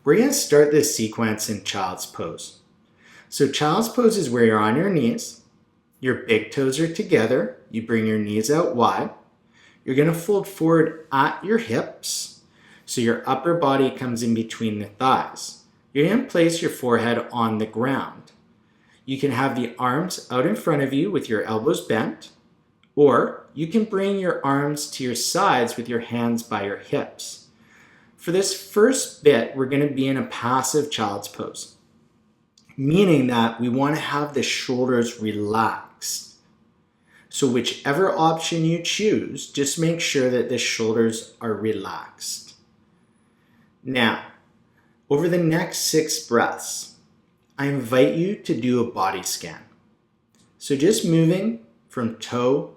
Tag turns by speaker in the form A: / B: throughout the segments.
A: We're going to start this sequence in child's pose. So child's pose is where you're on your knees, your big toes are together, you bring your knees out wide, you're going to fold forward at your hips, so your upper body comes in between the thighs. You're going to place your forehead on the ground. You can have the arms out in front of you with your elbows bent, or you can bring your arms to your sides with your hands by your hips. For this first bit, we're going to be in a passive child's pose, meaning that we want to have the shoulders relaxed. So whichever option you choose, just make sure that the shoulders are relaxed. Now, over the next 6 breaths, I invite you to do a body scan. So just moving from toe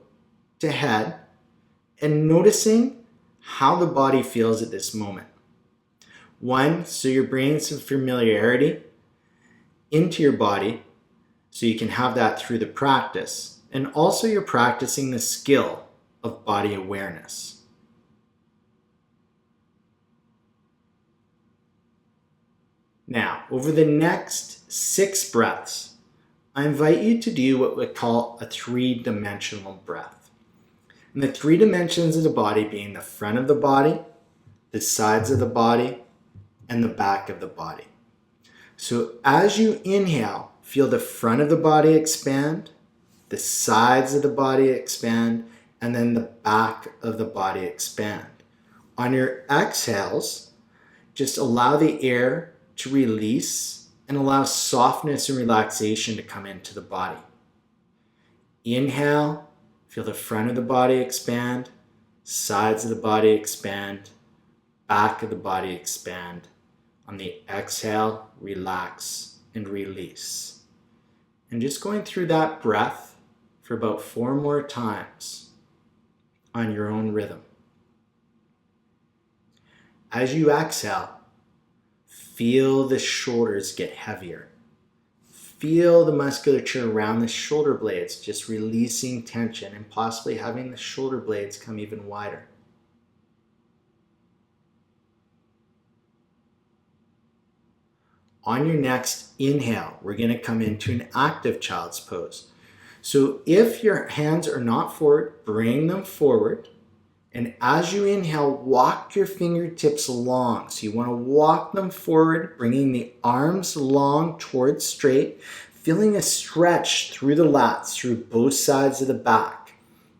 A: to head and noticing how the body feels at this moment. 1, so you're bringing some familiarity into your body so you can have that through the practice. And also you're practicing the skill of body awareness. Now, over the next 6 breaths, I invite you to do what we call a 3-dimensional breath. And the 3 dimensions of the body being the front of the body, the sides of the body, and the back of the body. So as you inhale, feel the front of the body expand, the sides of the body expand, and then the back of the body expand. On your exhales, just allow the air to release and allow softness and relaxation to come into the body. Inhale, feel the front of the body expand, sides of the body expand, back of the body expand. On the exhale, relax and release. And just going through that breath for about 4 more times on your own rhythm. As you exhale, feel the shoulders get heavier. Feel the musculature around the shoulder blades just releasing tension and possibly having the shoulder blades come even wider. On your next inhale, we're going to come into an active child's pose. So if your hands are not forward, bring them forward. And as you inhale, walk your fingertips long. So you want to walk them forward, bringing the arms long towards straight, feeling a stretch through the lats, through both sides of the back.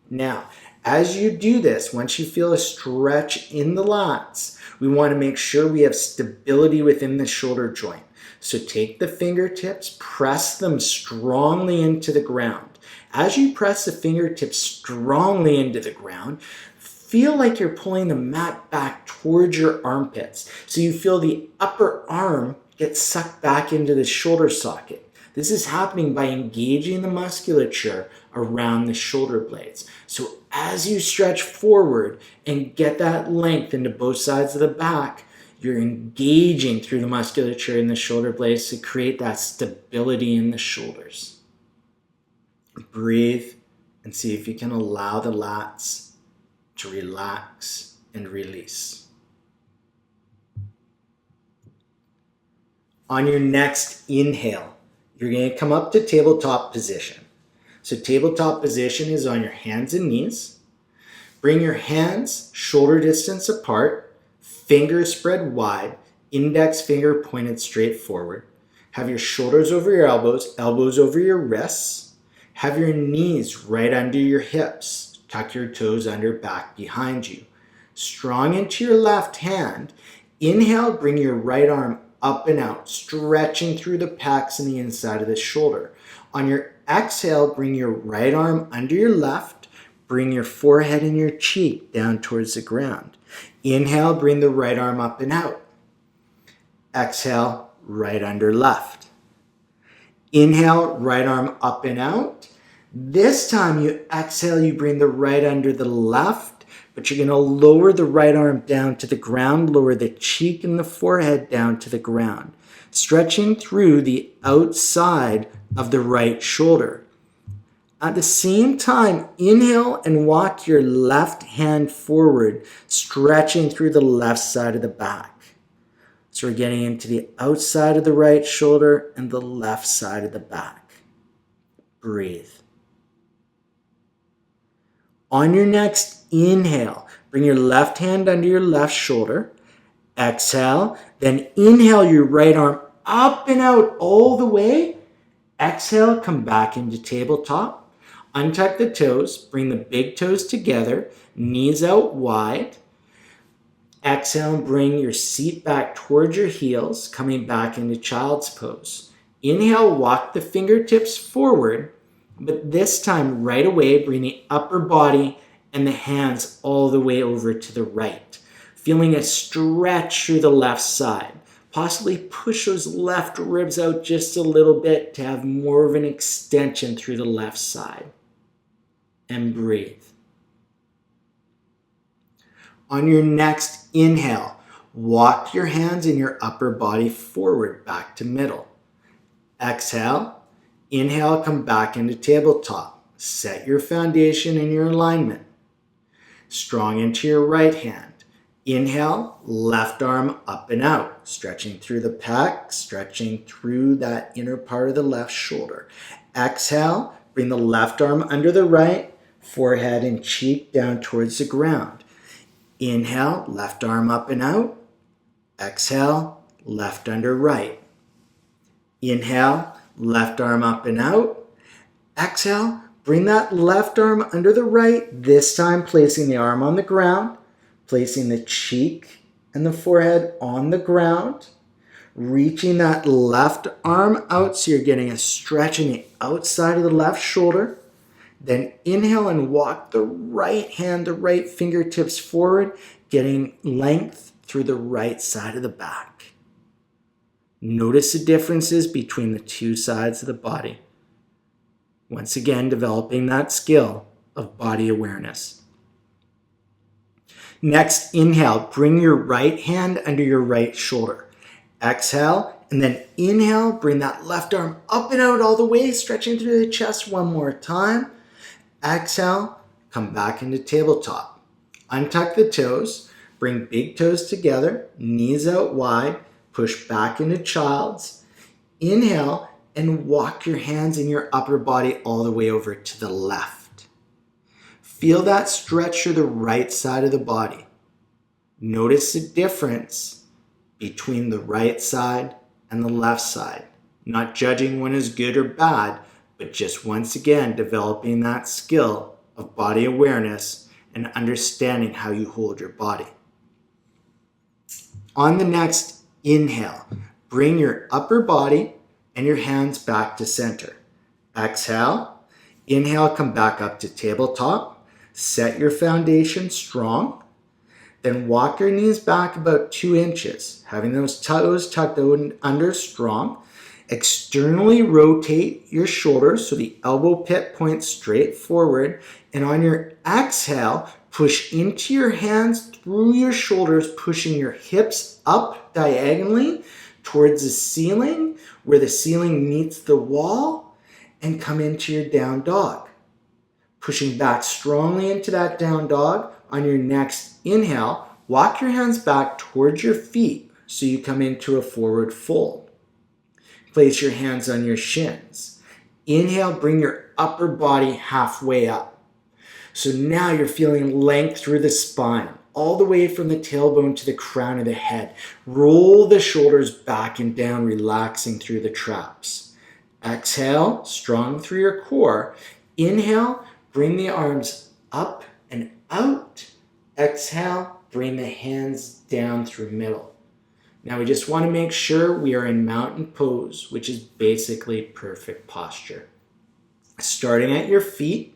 A: Now, as you do this, once you feel a stretch in the lats, we want to make sure we have stability within the shoulder joint. So take the fingertips, press them strongly into the ground. As you press the fingertips strongly into the ground, feel like you're pulling the mat back towards your armpits. So you feel the upper arm get sucked back into the shoulder socket. This is happening by engaging the musculature around the shoulder blades. So as you stretch forward and get that length into both sides of the back, you're engaging through the musculature in the shoulder blades to create that stability in the shoulders. Breathe and see if you can allow the lats to relax and release. On your next inhale, you're going to come up to tabletop position. So tabletop position is on your hands and knees. Bring your hands shoulder distance apart, fingers spread wide, index finger pointed straight forward. Have your shoulders over your elbows, elbows over your wrists. Have your knees right under your hips. Tuck your toes under back behind you. Strong into your left hand. Inhale, bring your right arm up and out, stretching through the pecs and the inside of the shoulder. On your exhale, bring your right arm under your left. Bring your forehead and your cheek down towards the ground. Inhale, bring the right arm up and out. Exhale, right under left. Inhale, right arm up and out. This time you exhale, you bring the right under the left, but you're going to lower the right arm down to the ground, lower the cheek and the forehead down to the ground, stretching through the outside of the right shoulder. At the same time, inhale and walk your left hand forward, stretching through the left side of the back. So we're getting into the outside of the right shoulder and the left side of the back. Breathe. On your next inhale, bring your left hand under your left shoulder. Exhale, then inhale your right arm up and out all the way. Exhale, come back into tabletop. Untuck the toes, bring the big toes together, knees out wide. Exhale and bring your seat back towards your heels, coming back into child's pose. Inhale, walk the fingertips forward, but this time right away, bring the upper body and the hands all the way over to the right. Feeling a stretch through the left side. Possibly push those left ribs out just a little bit to have more of an extension through the left side. And breathe. On your next inhale, walk your hands and your upper body forward back to middle. Exhale, inhale, come back into tabletop. Set your foundation and your alignment. Strong into your right hand. Inhale, left arm up and out, stretching through the pec, stretching through that inner part of the left shoulder. Exhale, bring the left arm under the right, forehead and cheek down towards the ground. Inhale, left arm up and out. Exhale, left under right. Inhale, left arm up and out. Exhale, bring that left arm under the right, this time placing the arm on the ground, placing the cheek and the forehead on the ground, reaching that left arm out so you're getting a stretch in the outside of the left shoulder. Then inhale and walk the right hand, the right fingertips forward, getting length through the right side of the back. Notice the differences between the two sides of the body. Once again, developing that skill of body awareness. Next, inhale, bring your right hand under your right shoulder. Exhale, and then inhale, bring that left arm up and out all the way, stretching through the chest one more time. Exhale, come back into tabletop. Untuck the toes, bring big toes together, knees out wide, push back into child's. Inhale and walk your hands and your upper body all the way over to the left. Feel that stretch through the right side of the body. Notice the difference between the right side and the left side. Not judging one as good or bad, but just once again developing that skill of body awareness and understanding how you hold your body. On the next inhale, bring your upper body and your hands back to center. Exhale, inhale, come back up to tabletop. Set your foundation strong. Then walk your knees back about 2 inches, having those toes tucked under strong. Externally rotate your shoulders so the elbow pit points straight forward. And on your exhale, push into your hands through your shoulders, pushing your hips up diagonally towards the ceiling, where the ceiling meets the wall, and come into your down dog. Pushing back strongly into that down dog. On your next inhale, walk your hands back towards your feet so you come into a forward fold. Place your hands on your shins. Inhale, bring your upper body halfway up. So now you're feeling length through the spine, all the way from the tailbone to the crown of the head. Roll the shoulders back and down, relaxing through the traps. Exhale, strong through your core. Inhale, bring the arms up and out. Exhale, bring the hands down through middle. Now we just want to make sure we are in mountain pose, which is basically perfect posture. Starting at your feet,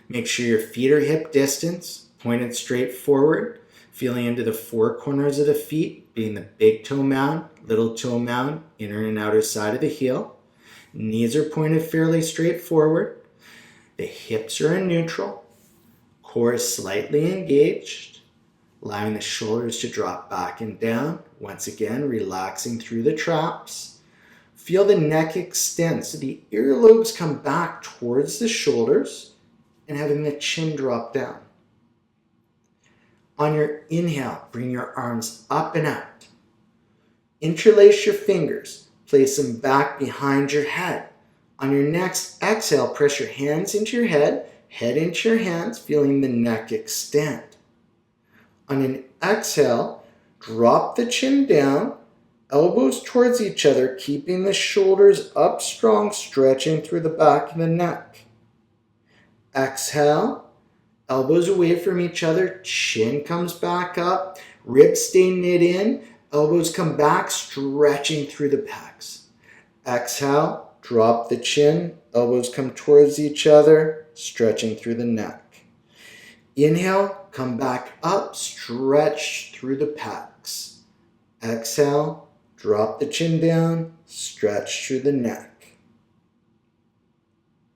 A: make sure your feet are hip distance, pointed straight forward, feeling into the 4 corners of the feet, being the big toe mound, little toe mound, inner and outer side of the heel. Knees are pointed fairly straight forward. The hips are in neutral. Core is slightly engaged, allowing the shoulders to drop back and down. Once again, relaxing through the traps. Feel the neck extend so the earlobes come back towards the shoulders and having the chin drop down. On your inhale, bring your arms up and out. Interlace your fingers. Place them back behind your head. On your next exhale, press your hands into your head into your hands, feeling the neck extend. On an exhale, drop the chin down, elbows towards each other, keeping the shoulders up strong, stretching through the back of the neck. Exhale, elbows away from each other, chin comes back up, ribs stay knit in, elbows come back, stretching through the pecs. Exhale, drop the chin, elbows come towards each other, stretching through the neck. Inhale, come back up, stretch through the pecs. Exhale, drop the chin down, stretch through the neck.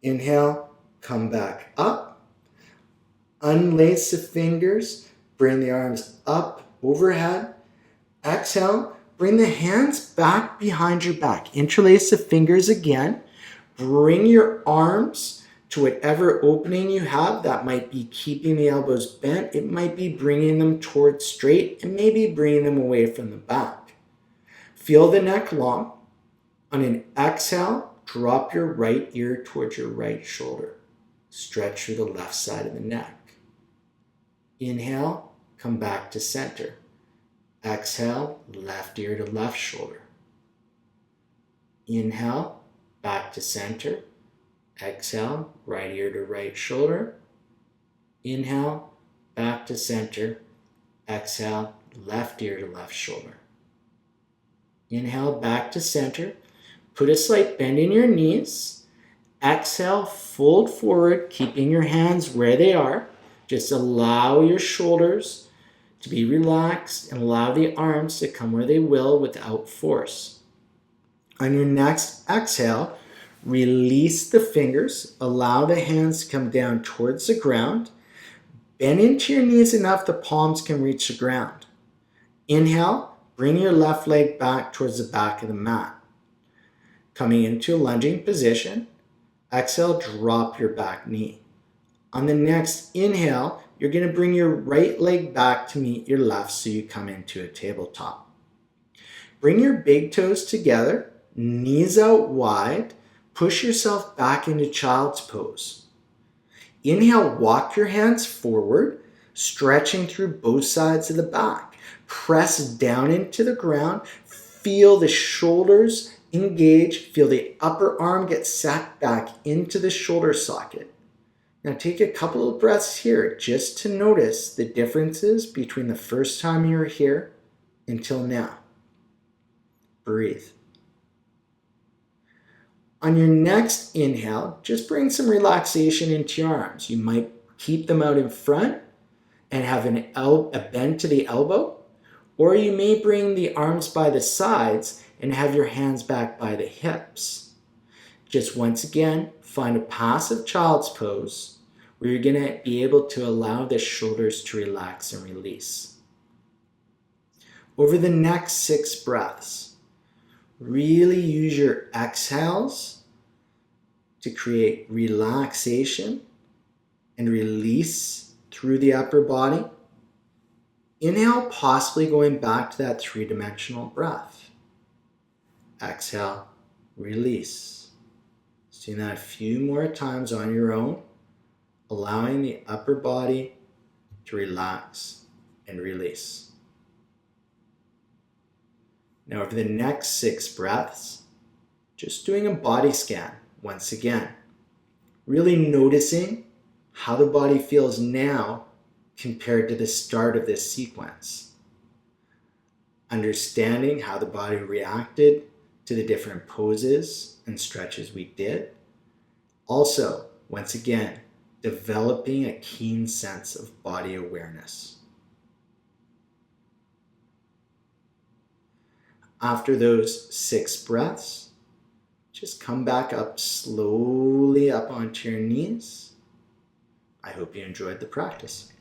A: Inhale, come back up. Unlace the fingers, bring the arms up overhead. Exhale, bring the hands back behind your back. Interlace the fingers again. Bring your arms to whatever opening you have. That might be keeping the elbows bent. It might be bringing them towards straight and maybe bringing them away from the back. Feel the neck long. On an exhale, drop your right ear towards your right shoulder. Stretch through the left side of the neck. Inhale, come back to center. Exhale, left ear to left shoulder. Inhale, back to center. Exhale, right ear to right shoulder. Inhale, back to center. Exhale, left ear to left shoulder. Inhale, back to center. Put a slight bend in your knees. Exhale, fold forward, keeping your hands where they are. Just allow your shoulders to be relaxed and allow the arms to come where they will without force. On your next exhale, release the fingers. Allow the hands to come down towards the ground. Bend into your knees enough the palms can reach the ground. Inhale, bring your left leg back towards the back of the mat. Coming into a lunging position. Exhale, drop your back knee. On the next inhale, you're going to bring your right leg back to meet your left so you come into a tabletop. Bring your big toes together, knees out wide, push yourself back into child's pose. Inhale, walk your hands forward, stretching through both sides of the back. Press down into the ground, feel the shoulders engage, feel the upper arm get set back into the shoulder socket. Now take a couple of breaths here just to notice the differences between the first time you were here until now. Breathe. On your next inhale, just bring some relaxation into your arms. You might keep them out in front and have a bend to the elbow, or you may bring the arms by the sides and have your hands back by the hips. Just once again, find a passive child's pose where you're going to be able to allow the shoulders to relax and release. Over the next 6 breaths, really use your exhales to create relaxation and release through the upper body. Inhale, possibly going back to that 3-dimensional breath. Exhale, release. Just doing that a few more times on your own, allowing the upper body to relax and release. Now over the next 6 breaths, just doing a body scan once again. Really noticing how the body feels now compared to the start of this sequence. Understanding how the body reacted to the different poses and stretches we did. Also, once again, developing a keen sense of body awareness. After those 6 breaths, just come back up slowly up onto your knees. I hope you enjoyed the practice.